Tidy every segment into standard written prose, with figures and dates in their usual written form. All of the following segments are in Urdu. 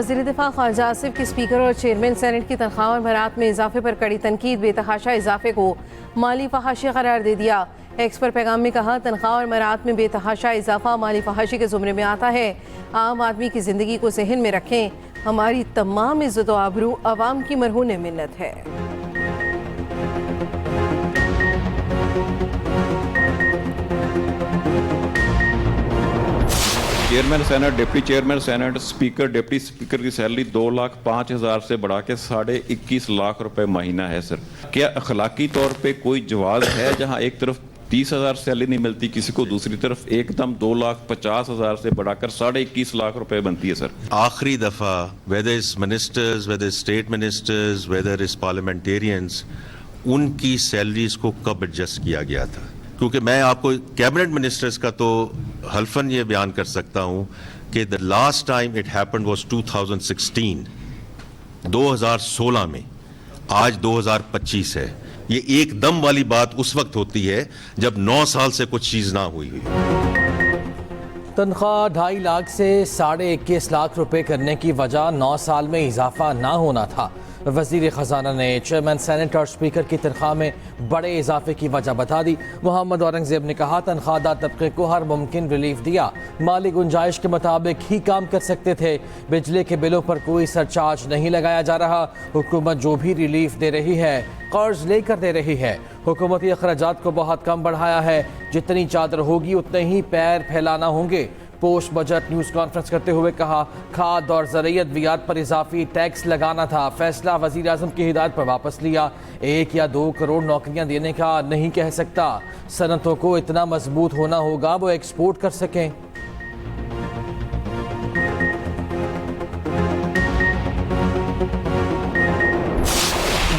وزیر دفاع خواجہ آصف کی اسپیکر اور چیئرمین سینٹ کی تنخواہ اور برات میں اضافے پر کڑی تنقید، بے تحاشا اضافے کو مالی فحاشی قرار دے دیا۔ ایکس پر پیغام میں کہا، تنخواہ اور برات میں بے تحاشا اضافہ مالی فحاشی کے زمرے میں آتا ہے۔ عام آدمی کی زندگی کو ذہن میں رکھیں، ہماری تمام عزت و آبرو عوام کی مرہون منت ہے۔ Chairman senate, deputy chairman senate, speaker, deputy speaker کی سیلری 2,05,000 سے بڑھا کے 21.5 لاکھ روپے مہینہ ہے سر۔ کیا اخلاقی طور پہ کوئی جواز ہے جہاں ایک طرف 30,000 سیلری نہیں ملتی کسی کو، دوسری طرف ایک دم 2,50,000 سے بڑھا کر 21.5 لاکھ روپے بنتی ہے سر؟ آخری دفعہ whether it's ministers, whether it's state ministers, whether it's parliamentarians، ان کی سیلریز کو کب ایڈجسٹ کیا گیا تھا؟ کیونکہ میں آپ کو کیبنٹ منسٹرز کا تو حلفاً یہ بیان کر سکتا ہوں کہ the last time it happened was 2016، 2016 میں، آج 2025 ہے۔ یہ ایک دم والی بات اس وقت ہوتی ہے جب 9 سال سے کچھ چیز نہ ہوئی ہوئی۔ تنخواہ 2.5 لاکھ سے 21.5 لاکھ روپے کرنے کی وجہ 9 سال میں اضافہ نہ ہونا تھا۔ وزیر خزانہ نے چیئرمین سینٹ اور اسپیکر کی تنخواہ میں بڑے اضافے کی وجہ بتا دی۔ محمد اورنگزیب نے کہا، تنخواہ دار طبقے کو ہر ممکن ریلیف دیا، مالی گنجائش کے مطابق ہی کام کر سکتے تھے۔ بجلی کے بلوں پر کوئی سرچارج نہیں لگایا جا رہا۔ حکومت جو بھی ریلیف دے رہی ہے قرض لے کر دے رہی ہے۔ حکومتی اخراجات کو بہت کم بڑھایا ہے، جتنی چادر ہوگی اتنے ہی پیر پھیلانا ہوں گے۔ پوسٹ بجٹ نیوز کانفرنس کرتے ہوئے کہا، کھاد اور زرعی ادویات پر اضافی ٹیکس لگانا تھا، فیصلہ وزیر اعظم کی ہدایت پر واپس لیا۔ 1 یا 2 کروڑ نوکریاں دینے کا نہیں کہہ سکتا، صنعتوں کو اتنا مضبوط ہونا ہوگا وہ ایکسپورٹ کر سکیں۔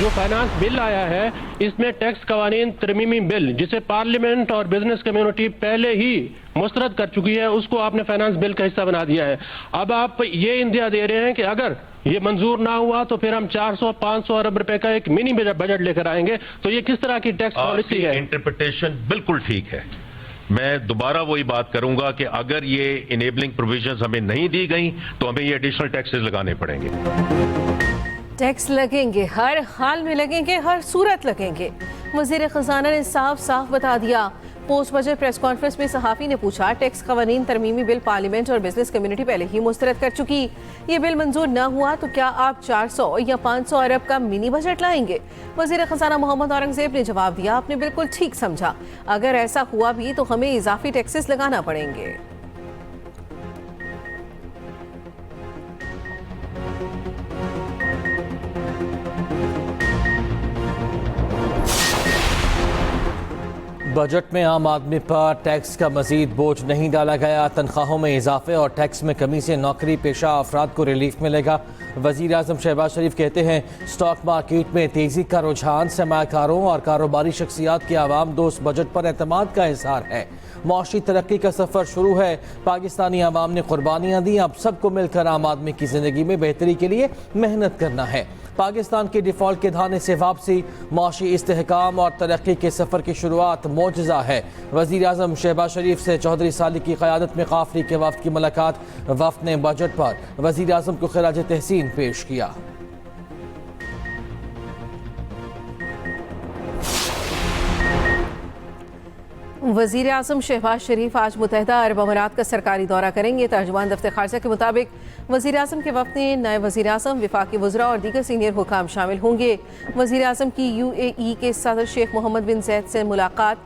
جو فائنانس بل آیا ہے اس میں ٹیکس قوانین ترمیمی بل، جسے پارلیمنٹ اور بزنس کمیونٹی پہلے ہی مسترد کر چکی ہے، اس کو آپ نے فائنانس بل کا حصہ بنا دیا ہے۔ اب آپ یہ اندیا دے رہے ہیں کہ اگر یہ منظور نہ ہوا تو پھر ہم 400-500 ارب روپے کا ایک منی بجٹ لے کر آئیں گے، تو یہ کس طرح کی ٹیکس پالیسی ہے؟ انٹرپریٹیشن بالکل ٹھیک ہے۔ میں دوبارہ وہی بات کروں گا کہ اگر یہ انیبلنگ پروویژنز ہمیں نہیں دی گئیں تو ہمیں یہ ایڈیشنل ٹیکسز لگانے پڑیں گے۔ ٹیکس لگیں گے، ہر حال میں لگیں گے، ہر صورت لگیں گے۔ وزیر خزانہ نے صاف صاف بتا دیا۔ پوسٹ بجٹ پریس کانفرنس میں صحافی نے پوچھا، ٹیکس قوانین ترمیمی بل پارلیمنٹ اور بزنس کمیونٹی پہلے ہی مسترد کر چکی، یہ بل منظور نہ ہوا تو کیا آپ 400 یا 500 ارب کا منی بجٹ لائیں گے؟ وزیر خزانہ محمد اورنگزیب نے جواب دیا، آپ نے بالکل ٹھیک سمجھا، اگر ایسا ہوا بھی تو ہمیں اضافی ٹیکسز لگانا پڑیں گے۔ بجٹ میں عام آدمی پر ٹیکس کا مزید بوجھ نہیں ڈالا گیا۔ تنخواہوں میں اضافے اور ٹیکس میں کمی سے نوکری پیشہ افراد کو ریلیف ملے گا۔ وزیر اعظم شہباز شریف کہتے ہیں، سٹاک مارکیٹ میں تیزی کا رجحان سرمایہ کاروں اور کاروباری شخصیات کے عوام دوست بجٹ پر اعتماد کا اظہار ہے۔ معاشی ترقی کا سفر شروع ہے، پاکستانی عوام نے قربانیاں دیں، اب سب کو مل کر عام آدمی کی زندگی میں بہتری کے لیے محنت کرنا ہے۔ پاکستان کے ڈیفالٹ کے دھانے سے واپسی، معاشی استحکام اور ترقی کے سفر کی شروعات معجزہ ہے۔ وزیر اعظم شہباز شریف سے چودھری صالح کی قیادت میں قافلے کے وفد کی ملاقات، وفد نے بجٹ پر وزیر اعظم کو خراج تحسین پیش کیا۔ وزیر اعظم شہباز شریف آج متحدہ عرب امارات کا سرکاری دورہ کریں گے۔ ترجمان دفتر خارجہ کے مطابق وزیر اعظم کے وفد میں نائب وزیر اعظم، وفاقی وزراء اور دیگر سینئر حکام شامل ہوں گے۔ وزیر اعظم کی UAE کے صدر شیخ محمد بن زید سے ملاقات،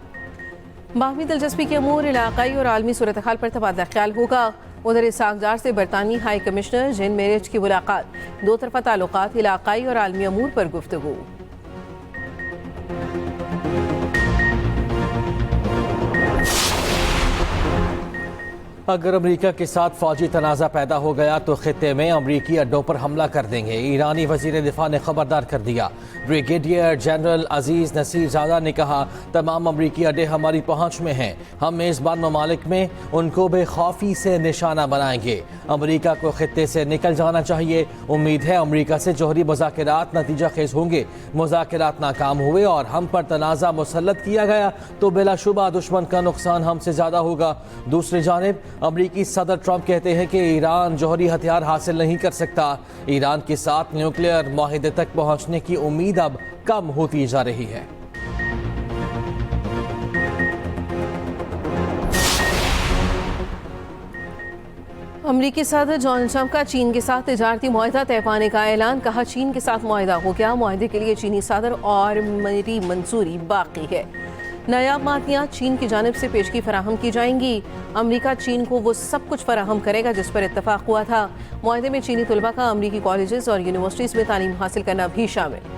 باہمی دلچسپی کے امور، علاقائی اور عالمی صورتحال پر تبادلہ خیال ہوگا۔ ادھر اسحاق ڈار سے برطانوی ہائی کمشنر جین میرج کی ملاقات، دو طرفہ تعلقات، علاقائی اور عالمی امور پر گفتگو۔ اگر امریکہ کے ساتھ فوجی تنازع پیدا ہو گیا تو خطے میں امریکی اڈوں پر حملہ کر دیں گے، ایرانی وزیر دفاع نے خبردار کر دیا۔ بریگیڈیئر جنرل عزیز نصیر زادہ نے کہا، تمام امریکی اڈے ہماری پہنچ میں ہیں، ہم میزبان ممالک میں ان کو بے خوفی سے نشانہ بنائیں گے۔ امریکہ کو خطے سے نکل جانا چاہیے، امید ہے امریکہ سے جوہری مذاکرات نتیجہ خیز ہوں گے۔ مذاکرات ناکام ہوئے اور ہم پر تنازع مسلط کیا گیا تو بلا شبہ دشمن کا نقصان ہم سے زیادہ ہوگا۔ دوسری جانب امریکی صدر ٹرمپ کہتے ہیں کہ ایران جوہری ہتھیار حاصل نہیں کر سکتا. ایران کے ساتھ نیوکلیئر معاہدے تک پہنچنے کی امید اب کم ہوتی جا رہی ہے. امریکی صدر ڈونلڈ ٹرمپ کا چین کے ساتھ تجارتی معاہدہ طے پانے کا اعلان. کہا چین کے ساتھ معاہدہ ہو گیا. معاہدے کے لیے چینی صدر اور میری منظوری باقی ہے. نایاب معدنیات چین کی جانب سے پیشگی فراہم کی جائیں گی. امریکہ چین کو وہ سب کچھ فراہم کرے گا جس پر اتفاق ہوا تھا. معاہدے میں چینی طلباء کا امریکی کالجز اور یونیورسٹیز میں تعلیم حاصل کرنا بھی شامل.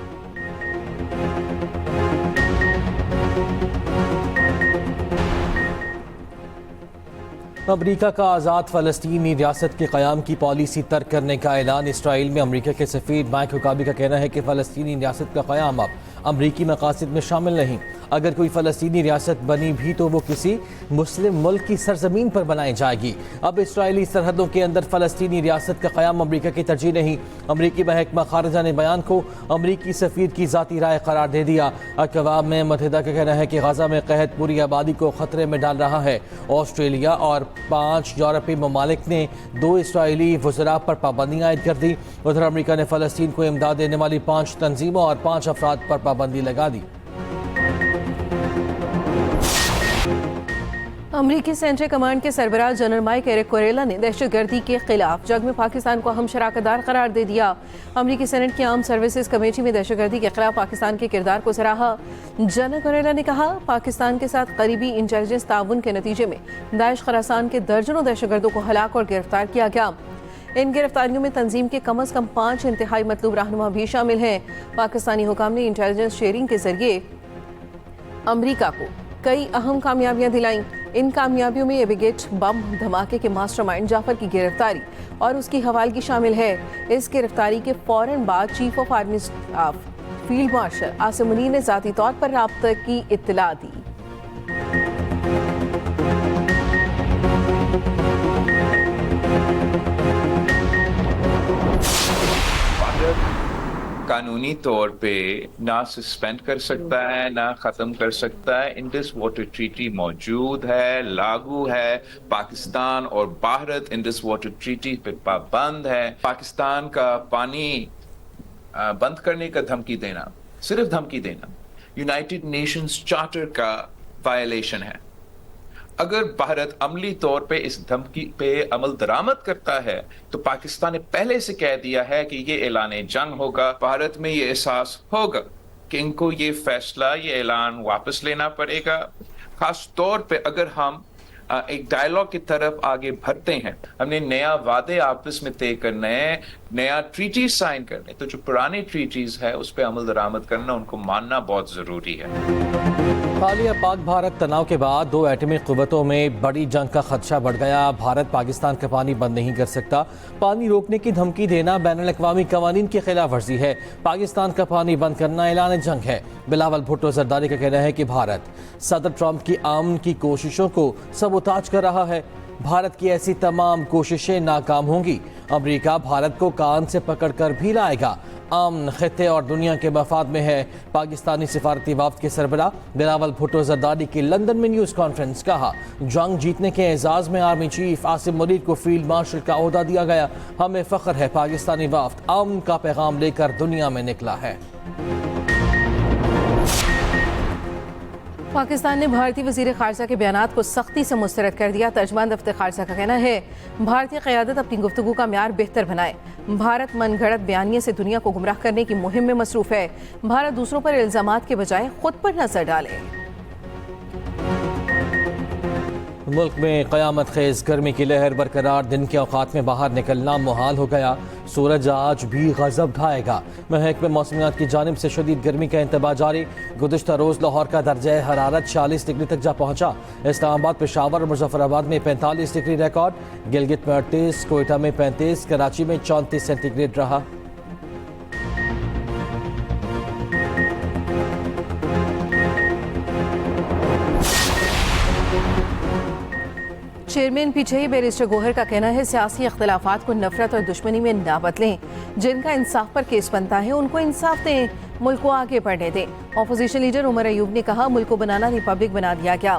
امریکہ کا آزاد فلسطینی ریاست کے قیام کی پالیسی ترک کرنے کا اعلان. اسرائیل میں امریکہ کے سفیر مائک حقابی کا کہنا ہے کہ فلسطینی ریاست کا قیام اب امریکی مقاصد میں شامل نہیں. اگر کوئی فلسطینی ریاست بنی بھی تو وہ کسی مسلم ملک کی سرزمین پر بنائی جائے گی. اب اسرائیلی سرحدوں کے اندر فلسطینی ریاست کا قیام امریکہ کی ترجیح نہیں. امریکی محکمہ خارجہ نے بیان کو امریکی سفیر کی ذاتی رائے قرار دے دیا. اقوام متحدہ کا کہنا ہے کہ غزہ میں قحط پوری آبادی کو خطرے میں ڈال رہا ہے. آسٹریلیا اور 5 یورپی ممالک نے 2 اسرائیلی وزراء پر پابندیاں عائد کر دی. ادھر امریکہ نے فلسطین کو امداد دینے والی 5 تنظیموں اور 5 افراد پر پابندی لگا دی. امریکی سینٹرل کمانڈ کے سربراہ جنرل مائک ایرک کوریلا نے دہشت گردی کے خلاف جنگ میں پاکستان کو اہم شراکت دار قرار دے دیا. امریکی سینٹ کی آرمڈ سروسز کمیٹی میں دہشت گردی کے خلاف پاکستان کے کردار کو سراہا. جنرل کوریلا نے کہا پاکستان کے ساتھ قریبی انٹیلیجنس تعاون کے نتیجے میں داعش خراسان کے درجنوں دہشت گردوں کو ہلاک اور گرفتار کیا گیا. ان گرفتاریوں میں تنظیم کے کم از کم 5 انتہائی مطلوب رہنما بھی شامل ہیں. پاکستانی حکام نے انٹیلیجنس شیئرنگ کے ذریعے امریکہ کو کئی اہم کامیابیاں دلائیں. ان کامیابیوں میں ایبیگیٹ بم دھماکے کے ماسٹر مائنڈ جعفر کی گرفتاری اور اس کی حوالگی شامل ہے. اس گرفتاری کے فوراً بعد chief of army staff field marshal Asim Munir نے ذاتی طور پر رابطہ کی اطلاع دی. قانونی طور پہ نہ سسپینڈ کر سکتا ہے نہ ختم کر سکتا ہے. انڈس واٹر ٹریٹی موجود ہے, لاگو ہے. پاکستان اور بھارت انڈس واٹر ٹریٹی پہ پابند ہے. پاکستان کا پانی بند کرنے کا دھمکی دینا, صرف دھمکی دینا, یونائٹڈ نیشنز چارٹر کا وائلیشن ہے. اگر بھارت عملی طور پہ اس دھمکی پہ عمل درآمد کرتا ہے تو پاکستان نے پہلے سے کہہ دیا ہے کہ یہ اعلان جنگ ہوگا. بھارت میں یہ احساس ہوگا کہ ان کو یہ فیصلہ, یہ اعلان واپس لینا پڑے گا. خاص طور پہ اگر ہم ایک ڈائیلاگ کی طرف آگے بڑھتے ہیں, ہم نے نیا وعدے آپس میں طے کرنا ہے, نیا ٹریٹیز سائن کرنے. تو جو پرانی ٹریٹیز ہے اس پہ عمل درآمد کرنا, ان کو ماننا بہت ضروری ہے. حالیہ پاک بھارت تناؤ کے بعد 2 ایٹمی قوتوں میں بڑی جنگ کا خدشہ بڑھ گیا. بھارت پاکستان کا پانی بند نہیں کر سکتا. پانی روکنے کی دھمکی دینا بین الاقوامی قوانین کی خلاف ورزی ہے. پاکستان کا پانی بند کرنا اعلان جنگ ہے. بلاول بھٹو زرداری کا کہنا ہے کہ بھارت صدر ٹرمپ کی امن کی کوششوں کو سبوتاج کر رہا ہے. بھارت کی ایسی تمام کوششیں ناکام ہوں گی. امریکہ بھارت کو کان سے پکڑ کر بھی لائے گا. امن خطے اور دنیا کے مفاد میں ہے. پاکستانی سفارتی وفد کے سربراہ بلاول بھٹو زرداری کی لندن میں نیوز کانفرنس. کہا جنگ جیتنے کے اعزاز میں آرمی چیف عاصم منیر کو فیلڈ مارشل کا عہدہ دیا گیا. ہمیں فخر ہے پاکستانی وفد امن کا پیغام لے کر دنیا میں نکلا ہے. پاکستان نے بھارتی وزیر خارجہ کے بیانات کو سختی سے مسترد کر دیا. ترجمان دفتر خارجہ کا کہنا ہے بھارتی قیادت اپنی گفتگو کا معیار بہتر بنائے. بھارت من گھڑت بیانیے سے دنیا کو گمراہ کرنے کی مہم میں مصروف ہے. بھارت دوسروں پر الزامات کے بجائے خود پر نظر ڈالے. ملک میں قیامت خیز گرمی کی لہر برقرار. دن کے اوقات میں باہر نکلنا محال ہو گیا. سورج آج بھی غضب ڈھائے گا. محکمہ موسمیات کی جانب سے شدید گرمی کا انتباہ جاری. گزشتہ روز لاہور کا درجہ حرارت 46 ڈگری تک جا پہنچا. اسلام آباد, پشاور اور مظفر آباد میں 45 ڈگری ریکارڈ. گلگت میں 38, کوئٹہ میں 35, کراچی میں 34 سینٹی گریڈ رہا. Chairman P T I barrister Gohar کا کہنا ہے سیاسی اختلافات کو نفرت اور دشمنی میں نہ بدلیں. جن کا انصاف پر کیس بنتا ہے ان کو انصاف دیں, ملک کو آگے بڑھنے دیں. اپوزیشن لیڈر عمر ایوب نے کہا ملک کو بنانا ریپبلک بنا دیا گیا.